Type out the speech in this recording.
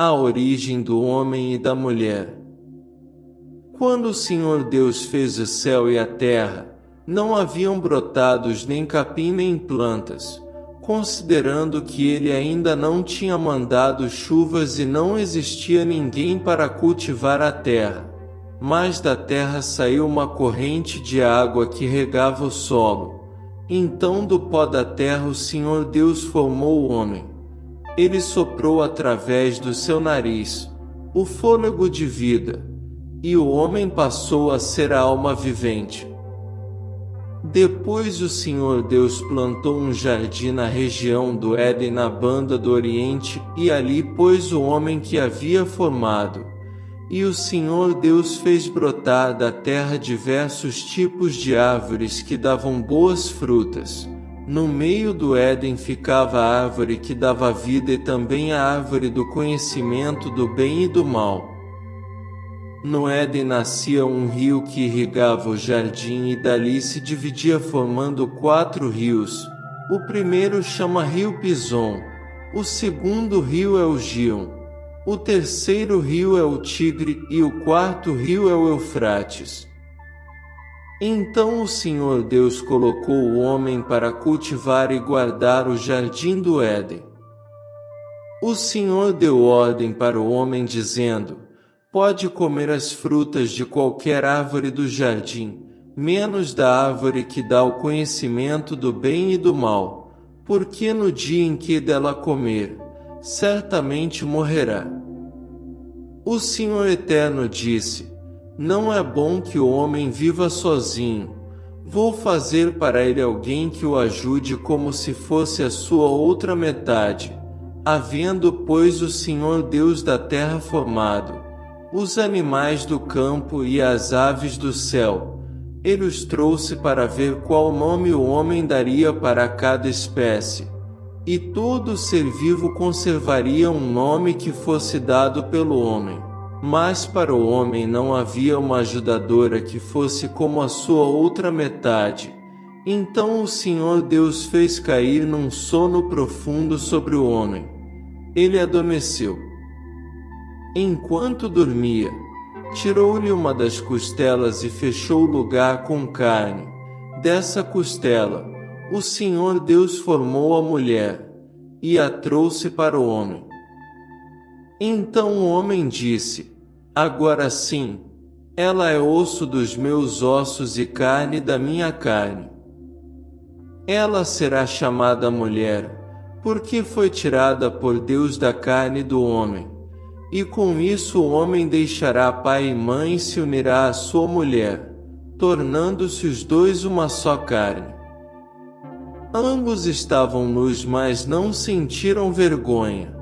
A origem do homem e da mulher. Quando o Senhor Deus fez o céu e a terra, não haviam brotados nem capim nem plantas, considerando que ele ainda não tinha mandado chuvas e não existia ninguém para cultivar a terra. Mas da terra saiu uma corrente de água que regava o solo. Então do pó da terra o Senhor Deus formou o homem. Ele soprou através do seu nariz o fôlego de vida, e o homem passou a ser a alma vivente. Depois o Senhor Deus plantou um jardim na região do Éden na banda do Oriente, e ali pôs o homem que havia formado. E o Senhor Deus fez brotar da terra diversos tipos de árvores que davam boas frutas. No meio do Éden ficava a árvore que dava vida e também a árvore do conhecimento do bem e do mal. No Éden nascia um rio que irrigava o jardim e dali se dividia formando 4 rios. O primeiro chama Rio Pison, o segundo rio é o Gíon, o terceiro rio é o Tigre e o quarto rio é o Eufrates. Então o Senhor Deus colocou o homem para cultivar e guardar o jardim do Éden. O Senhor deu ordem para o homem dizendo: pode comer as frutas de qualquer árvore do jardim, menos da árvore que dá o conhecimento do bem e do mal, porque no dia em que dela comer, certamente morrerá. O Senhor Eterno disse: não é bom que o homem viva sozinho. Vou fazer para ele alguém que o ajude como se fosse a sua outra metade. Havendo, pois, o Senhor Deus da terra formado os animais do campo e as aves do céu, ele os trouxe para ver qual nome o homem daria para cada espécie. E todo ser vivo conservaria um nome que fosse dado pelo homem. Mas para o homem não havia uma ajudadora que fosse como a sua outra metade. Então o Senhor Deus fez cair num sono profundo sobre o homem. Ele adormeceu. Enquanto dormia, tirou-lhe uma das costelas e fechou o lugar com carne. Dessa costela, o Senhor Deus formou a mulher, e a trouxe para o homem. Então o homem disse: agora sim, ela é osso dos meus ossos e carne da minha carne. Ela será chamada mulher, porque foi tirada por Deus da carne do homem. E com isso o homem deixará pai e mãe e se unirá à sua mulher, tornando-se os dois uma só carne. Ambos estavam nus, mas não sentiram vergonha.